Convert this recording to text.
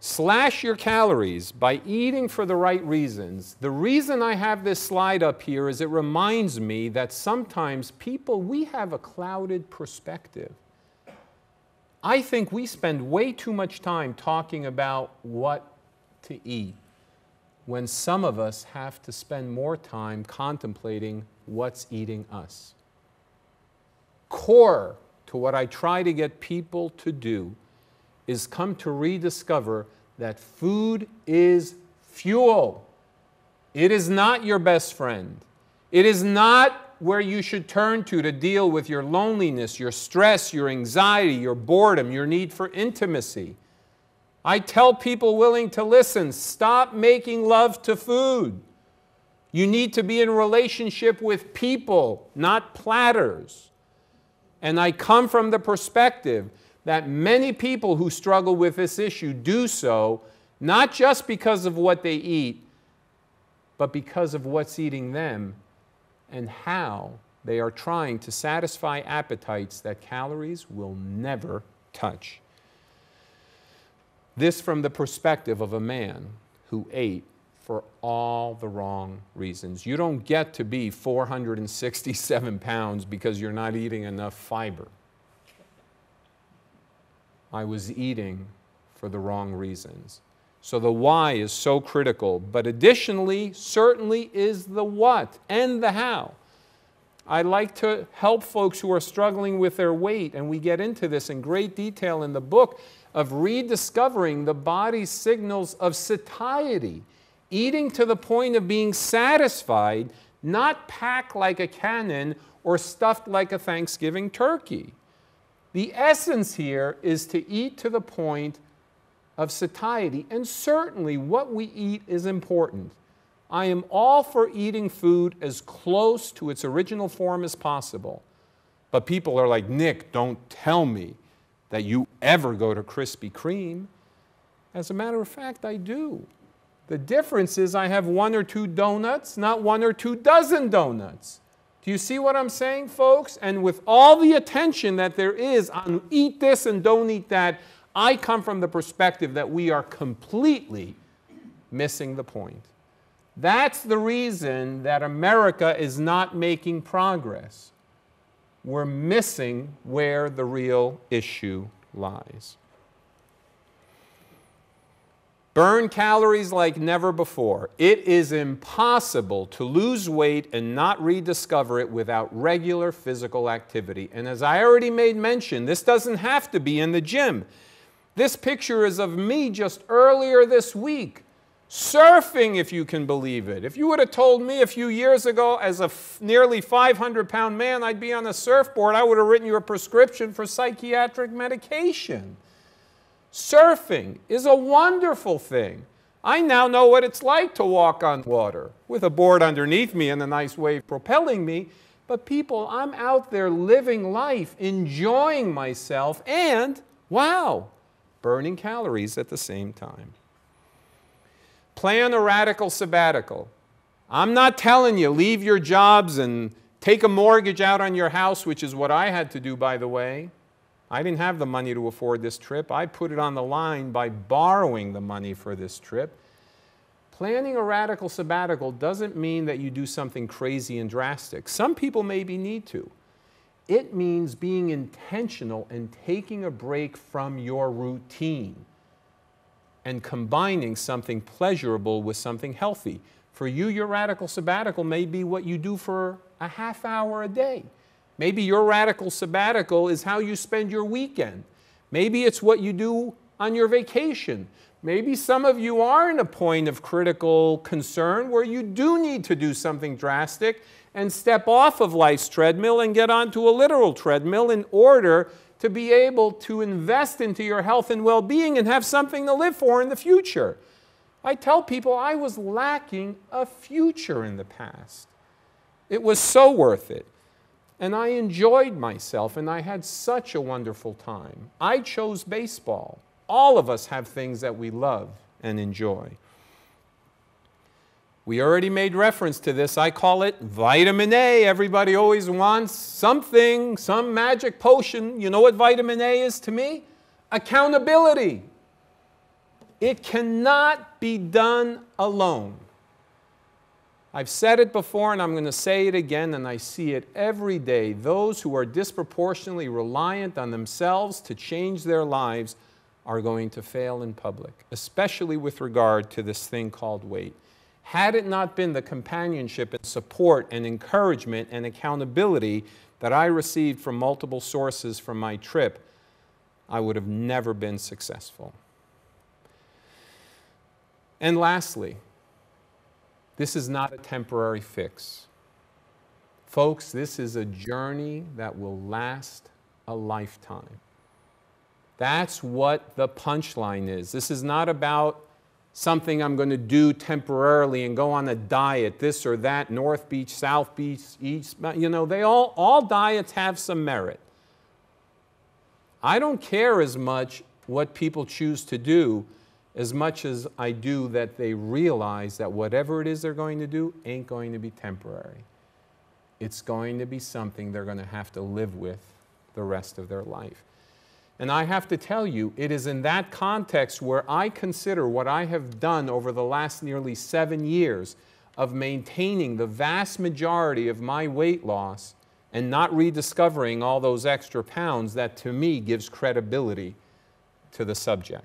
Slash your calories by eating for the right reasons. The reason I have this slide up here is it reminds me that sometimes people, we have a clouded perspective. I think we spend way too much time talking about what to eat when some of us have to spend more time contemplating what's eating us. Core to what I try to get people to do is come to rediscover that food is fuel. It is not your best friend. It is not where you should turn to deal with your loneliness, your stress, your anxiety, your boredom, your need for intimacy. I tell people willing to listen, stop making love to food. You need to be in a relationship with people, not platters. And I come from the perspective that many people who struggle with this issue do so not just because of what they eat, but because of what's eating them and how they are trying to satisfy appetites that calories will never touch. This from the perspective of a man who ate for all the wrong reasons. You don't get to be 467 pounds because you're not eating enough fiber. I was eating for the wrong reasons. So the why is so critical, but additionally, certainly is the what and the how. I like to help folks who are struggling with their weight, and we get into this in great detail in the book, of rediscovering the body's signals of satiety, eating to the point of being satisfied, not packed like a cannon or stuffed like a Thanksgiving turkey. The essence here is to eat to the point of satiety, and certainly what we eat is important. I am all for eating food as close to its original form as possible. But people are like, Nick, don't tell me that you ever go to Krispy Kreme. As a matter of fact, I do. The difference is I have 1 or 2 donuts, not 1 or 2 dozen donuts. Do you see what I'm saying, folks? And with all the attention that there is on eat this and don't eat that, I come from the perspective that we are completely missing the point. That's the reason that America is not making progress. We're missing where the real issue lies. Burn calories like never before. It is impossible to lose weight and not rediscover it without regular physical activity. And as I already made mention, this doesn't have to be in the gym. This picture is of me just earlier this week, surfing, if you can believe it. If you would have told me a few years ago, as a nearly 500-pound man, I'd be on a surfboard, I would have written you a prescription for psychiatric medication. Surfing is a wonderful thing. I now know what it's like to walk on water with a board underneath me and a nice wave propelling me. But people, I'm out there living life, enjoying myself, and, wow, burning calories at the same time. Plan a radical sabbatical. I'm not telling you, leave your jobs and take a mortgage out on your house, which is what I had to do, by the way. I didn't have the money to afford this trip. I put it on the line by borrowing the money for this trip. Planning a radical sabbatical doesn't mean that you do something crazy and drastic. Some people maybe need to. It means being intentional and taking a break from your routine and combining something pleasurable with something healthy. For you, your radical sabbatical may be what you do for a half hour a day. Maybe your radical sabbatical is how you spend your weekend. Maybe it's what you do on your vacation. Maybe some of you are in a point of critical concern where you do need to do something drastic and step off of life's treadmill and get onto a literal treadmill in order to be able to invest into your health and well-being and have something to live for in the future. I tell people I was lacking a future in the past. It was so worth it. And I enjoyed myself, and I had such a wonderful time. I chose baseball. All of us have things that we love and enjoy. We already made reference to this. I call it vitamin A. Everybody always wants something, some magic potion. You know what vitamin A is to me? Accountability. It cannot be done alone. I've said it before and I'm going to say it again, and I see it every day. Those who are disproportionately reliant on themselves to change their lives are going to fail in public, especially with regard to this thing called weight. Had it not been the companionship and support and encouragement and accountability that I received from multiple sources from my trip, I would have never been successful. And lastly, this is not a temporary fix. Folks, this is a journey that will last a lifetime. That's what the punchline is. This is not about something I'm going to do temporarily and go on a diet, this or that, North Beach, South Beach, East, you know, all diets have some merit. I don't care as much what people choose to do as much as I do that they realize that whatever it is they're going to do ain't going to be temporary. It's going to be something they're going to have to live with the rest of their life. And I have to tell you, it is in that context where I consider what I have done over the last nearly 7 years of maintaining the vast majority of my weight loss and not rediscovering all those extra pounds that to me gives credibility to the subject.